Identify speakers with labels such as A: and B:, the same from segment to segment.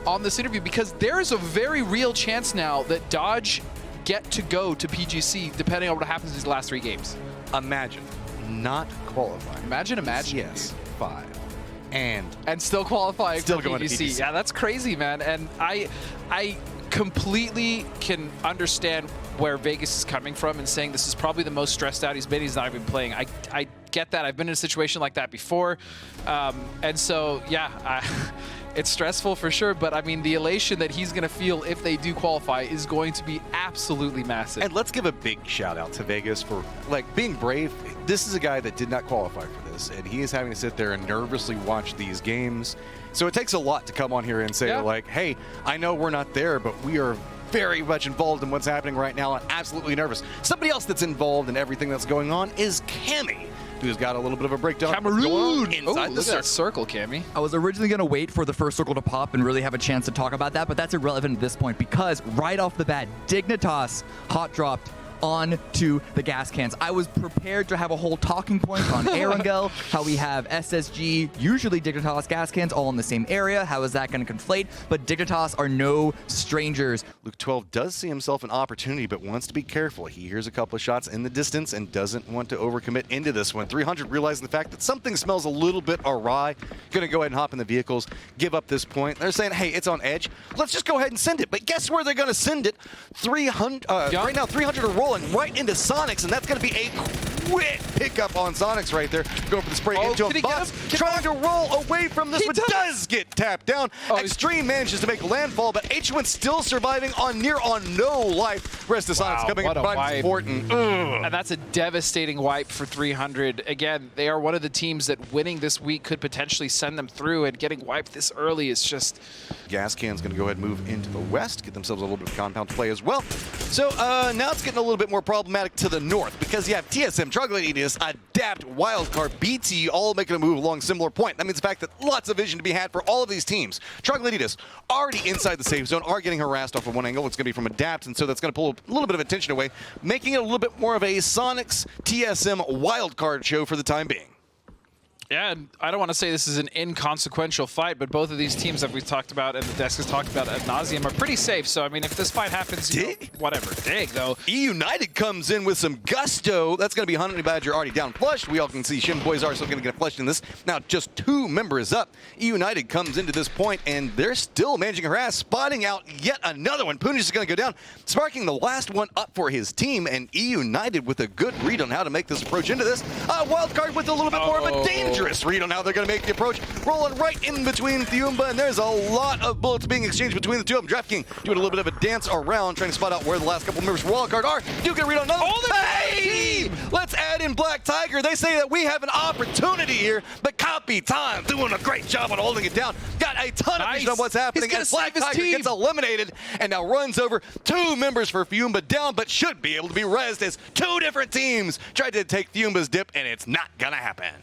A: on this interview, because there is a very real chance now that Dodge get to go to PGC depending on what happens in these last 3 games.
B: Imagine not qualifying.
A: Imagine.
B: PS5. And
A: still qualifying
B: still
A: for
B: going
A: PGC.
B: to PGC.
A: Yeah, that's crazy, man. And I completely can understand where Vegas is coming from and saying this is probably the most stressed out he's been. He's not even playing. I get that. I've been in a situation like that before. And so, yeah, it's stressful for sure. But, I mean, the elation that he's going to feel if they do qualify is going to be absolutely massive.
B: And let's give a big shout out to Vegas for, like, being brave. This is a guy that did not qualify for this, and he is having to sit there and nervously watch these games. So it takes a lot to come on here and say, like, hey, I know we're not there, but we are very much involved in what's happening right now and absolutely nervous. Somebody else that's involved in everything that's going on is Cammy, who's got a little bit of a breakdown.
A: Cameroon!
B: Inside the
A: look at that circle, Cammy.
C: I was originally going to wait for the first circle to pop and really have a chance to talk about that, but that's irrelevant at this point because right off the bat, Dignitas hot dropped onto the gas cans. I was prepared to have a whole talking point on Erangel, how we have SSG, usually Dignitas gas cans, all in the same area. How is that going to conflate? But Dignitas are no strangers.
B: Luke 12 does see himself an opportunity, but wants to be careful. He hears a couple of shots in the distance and doesn't want to overcommit into this one. 300 realizing the fact that something smells a little bit awry. Going to go ahead and hop in the vehicles, give up this point. They're saying, hey, it's on edge. Let's just go ahead and send it. But guess where they're going to send it? 300. Right now, 300 are rolling right into Sonics, and that's going to be a quick pickup on Sonics right there. Going for the spray into him. Boss trying to roll away from this one. Does get tapped down. Extreme manages to make landfall, but H1 still surviving on no life. Rest of Sonics coming in providing support.
A: And that's a devastating wipe for 300. Again, they are one of the teams that winning this week could potentially send them through, and getting wiped this early is just...
B: Gas Can's going to go ahead and move into the west, get themselves a little bit of compound play as well. So now it's getting a little bit more problematic to the north because you have TSM, Troglodytes, Adapt, Wildcard, BT, all making a move along similar point. That means the fact that lots of vision to be had for all of these teams. Troglodytes already inside the safe zone, are getting harassed off of one angle. It's going to be from Adapt, and so that's going to pull a little bit of attention away, making it a little bit more of a Sonics TSM Wildcard show for the time being.
A: Yeah, and I don't want to say this is an inconsequential fight, but both of these teams that we've talked about and the desk has talked about ad nauseum are pretty safe. So, I mean, if this fight happens, you know, whatever. Dig, though.
B: E-United comes in with some gusto. That's going to be Honey Badger already down flushed. We all can see Shin Boys are still going to get flushed in this. Now, just 2 members up. E-United comes into this point, and they're still managing to harass, spotting out yet another one. Punish is going to go down, sparking the last one up for his team, and E-United with a good read on how to make this approach into this. Wildcard with a little bit more of a dangerous read on how they're going to make the approach. Rolling right in between Thiumba, and there's a lot of bullets being exchanged between the two of them. DraftKings doing a little bit of a dance around, trying to spot out where the last couple of members of Wildcard are. Do get a read on another one. Hey! Let's add in Black Tiger. They say that we have an opportunity here, but Copy Time doing a great job on holding it down. Got a ton of vision on what's happening, and Black Tiger gets eliminated and now runs over 2 members for Thiumba down, but should be able to be rezzed as 2 different teams tried to take Thiumba's dip, and it's not going to happen.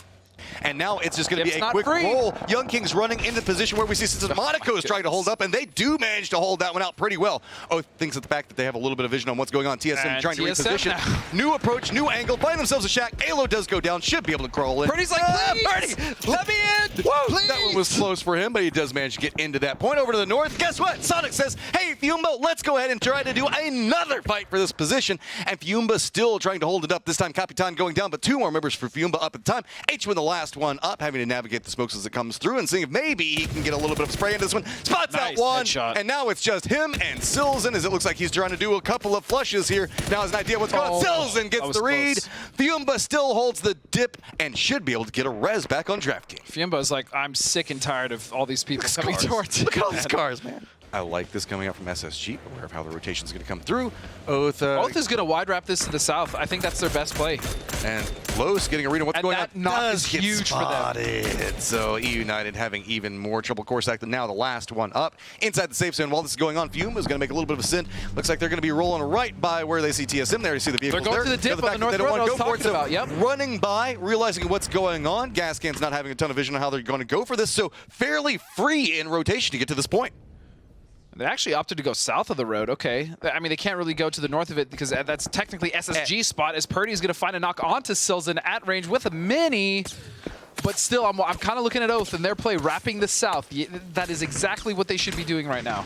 B: And now it's just going to be a quick roll. Young King's running into the position where we see Monaco is trying to hold up, and they do manage to hold that one out pretty well. Oath thinks of the fact that they have a little bit of vision on what's going on. TSM trying to reposition. New approach, new angle, find themselves a shack. Alo does go down, should be able to crawl in.
A: Purdy's like, please, let me in.
B: Whoa, please. That one was close for him, but he does manage to get into that point. Over to the north, guess what? Sonic says, hey, Thiumba, let's go ahead and try to do another fight for this position. And Thiumba still trying to hold it up. This time, Capitan going down, but 2 more members for Thiumba up at the time. H1 the last one up, having to navigate the smokes as it comes through and seeing if maybe he can get a little bit of spray into this one. Spots out one, and now it's just him and Silzen as it looks like he's trying to do a couple of flushes here. Now has an idea what's going on. Silzen gets the read. Thiumba still holds the dip and should be able to get a res back on DraftKings.
A: Thiumba's like, I'm sick and tired of all these people coming towards it.
B: Look at all these cars, man. I like this coming out from SSG, aware of how the rotation is going to come through. Oath
A: is going to wide wrap this to the south. I think that's their best play.
B: And Los getting a read on what's going on.
A: That knock is huge for them.
B: So E-United having even more triple core stack than now the last one up. Inside the safe zone while this is going on, Fiuma is going to make a little bit of a sin. Looks like they're going to be rolling right by where they see TSM there. You see the vehicles
A: there. They're going to the dip on the north road I was talking about, yep.
B: Running by, realizing what's going on. Gascan's not having a ton of vision on how they're going to go for this, so fairly free in rotation to get to this point.
A: They actually opted to go south of the road. Okay. I mean, they can't really go to the north of it because that's technically SSG spot, as Purdy is going to find a knock onto Silzen at range with a mini. but still, I'm kind of looking at Oath and their play, wrapping the South. That is exactly what they should be doing right now.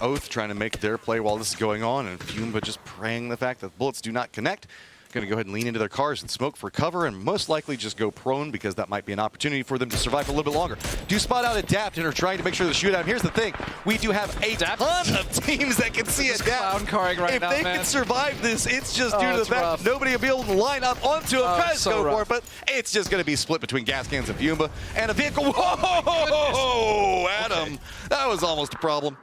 B: Oath trying to make their play while this is going on, and Pumba just praying the fact that bullets do not connect. Going to go ahead and lean into their cars and smoke for cover, and most likely just go prone because that might be an opportunity for them to survive a little bit longer. Do spot out Adapt and are trying to make sure the shootout. And here's the thing: we do have a ton of teams that can see Adapt.
A: If
B: they can survive this, it's just due to the fact that nobody will be able to line up onto him. Tries to go for it, but it's just going to be split between gas cans and Pumba and a vehicle. Whoa, Adam, that was almost a problem.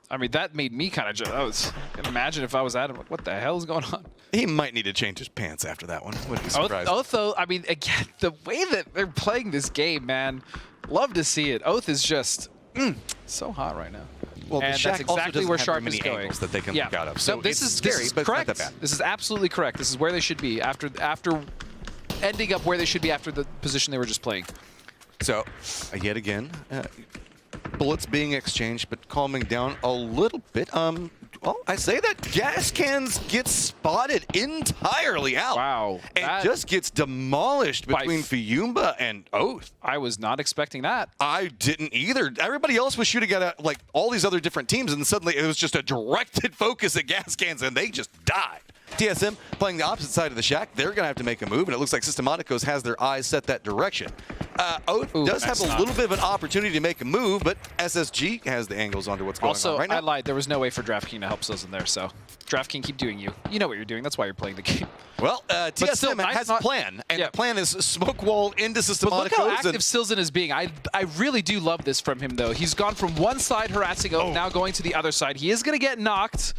A: I mean, that made me kind of imagine if I was Adam, like, what the hell is going on?
B: He might need to change his pants after that one. Wouldn't be surprised.
A: Oath, though, I mean, again, the way that they're playing this game, man, love to see it. Oath is just so hot right now.
B: Well,
A: and that's exactly where Sharp is going.
B: That they can look out of.
A: So this is scary. This is correct. Not that bad. This is absolutely correct. This is where they should be after ending up where they should be after the position they were just playing.
B: So, yet again, bullets being exchanged, but calming down a little bit. Well, I say that gas cans get spotted entirely out.
A: Wow.
B: And just gets demolished between Fiyumba and Oath.
A: I was not expecting that.
B: I didn't either. Everybody else was shooting at like all these other different teams, and suddenly it was just a directed focus at gas cans, and they just died. TSM playing the opposite side of the shack. They're going to have to make a move, and it looks like Systematicos has their eyes set that direction. Oath does have a little bit of an opportunity to make a move, but SSG has the angles onto what's going on right now.
A: I lied. There was no way for DraftKings to help Sills in there, so DraftKings, keep doing you. You know what you're doing. That's why you're playing the game.
B: Well, TSM has a plan, and the plan is smoke wall into Systematicos.
A: But look how active Silzen is being. I really do love this from him, though. He's gone from one side harassing Oath, now going to the other side. He is going to get knocked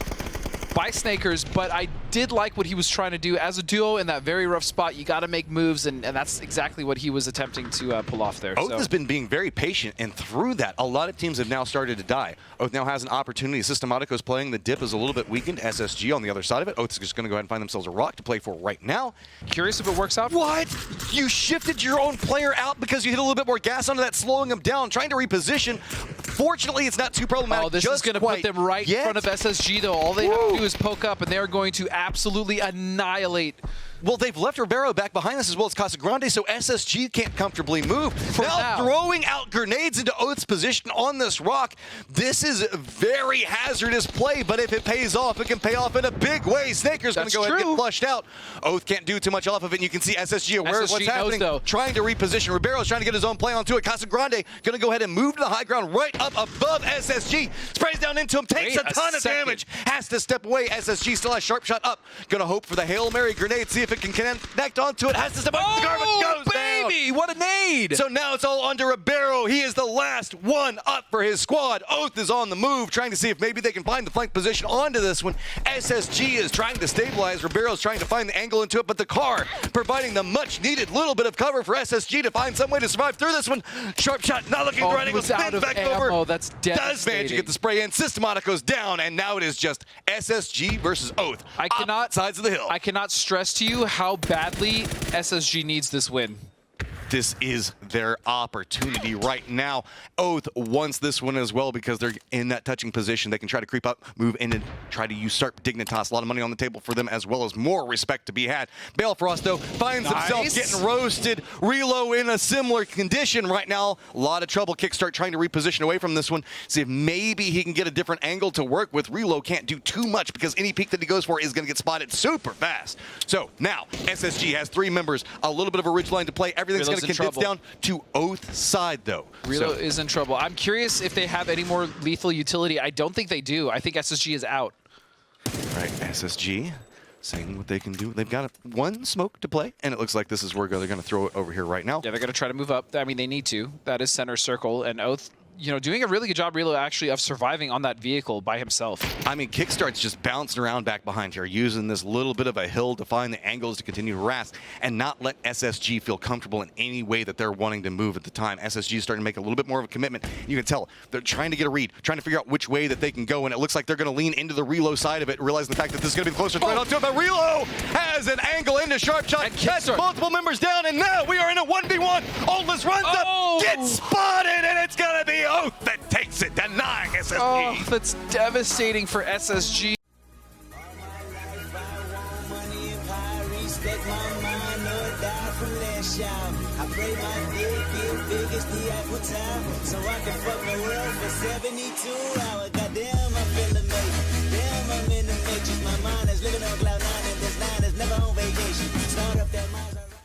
A: by Snakers, but I did like what he was trying to do. As a duo in that very rough spot, you got to make moves, and that's exactly what he was attempting to pull off there.
B: Oath has been being very patient, and through that, a lot of teams have now started to die. Oath now has an opportunity. Systematicos playing. The dip is a little bit weakened. SSG on the other side of it. Oath is just going to go ahead and find themselves a rock to play for right now.
A: Curious if it works out.
B: What? You shifted your own player out because you hit a little bit more gas onto that, slowing him down, trying to reposition. Fortunately, it's not too problematic.
A: Oh, this is going to put them right in front of SSG, though. All they have to do is poke up, and they're going to absolutely annihilate.
B: Well, they've left Ribeiro back behind us as well as Casagrande, so SSG can't comfortably move. Now throwing out grenades into Oath's position on this rock. This is a very hazardous play, but if it pays off, it can pay off in a big way. Snaker's going to go ahead and get flushed out. Oath can't do too much off of it, and you can see SSG aware of what's happening, trying to reposition. Ribeiro's trying to get his own play onto it. Casagrande going to go ahead and move to the high ground right up above SSG. Sprays down into him, takes a ton of damage, has to step away. SSG still has Sharp Shot up. Going to hope for the Hail Mary grenade, see if it can connect onto it. Has to step up. The garbage goes
A: baby,
B: down.
A: What a nade!
B: So now it's all under Ribeiro. He is the last one up for his squad. Oath is on the move, trying to see if maybe they can find the flank position onto this one. SSG is trying to stabilize. Ribeiro's trying to find the angle into it, but the car providing the much-needed little bit of cover for SSG to find some way to survive through this one. Sharp Shot not looking for anything. Spins back over.
A: Oh, that's devastating.
B: Does manage to get the spray in. Systematico's down, and now it is just SSG versus Oath. Sides of the hill.
A: I cannot stress to you how badly SSG needs this win.
B: This is their opportunity right now. Oath wants this one as well because they're in that touching position. They can try to creep up, move in, and try to usurp Dignitas. A lot of money on the table for them, as well as more respect to be had. Balefrost, though, finds himself getting roasted. Relo in a similar condition right now. A lot of trouble. Kickstart trying to reposition away from this one. See if maybe he can get a different angle to work with. Relo can't do too much because any peek that he goes for is going to get spotted super fast. So now SSG has 3 members, a little bit of a ridge line to play. Everything's going to condense down to Oath's side, though.
A: Relo is in trouble. I'm curious if they have any more lethal utility. I don't think they do. I think SSG is out.
B: Right, SSG saying what they can do. They've got one smoke to play, and it looks like this is where they're going to throw it over here right now.
A: Yeah, they're going to try to move up. I mean, they need to. That is center circle, and Oath, you know, doing a really good job, Relo, actually, of surviving on that vehicle by himself.
B: I mean, Kickstart's just bouncing around back behind here, using this little bit of a hill to find the angles to continue to harass and not let SSG feel comfortable in any way that they're wanting to move at the time. SSG is starting to make a little bit more of a commitment. You can tell they're trying to get a read, trying to figure out which way that they can go, and it looks like they're going to lean into the Relo side of it, realizing the fact that this is going to be the closer threat onto it, but Relo has an angle into Sharp Shot. That's multiple members down, and now we are in a 1v1. Oldest runs up, gets spotted, and it's going to be Oath that takes it, denying SSG.
A: Oh, that's devastating for SSG.
D: Money and power, respect my mind, no doubt from that shot. out. I pray my dick get big as the Eiffel Tower, so I can fuck the world for 72 hours. Got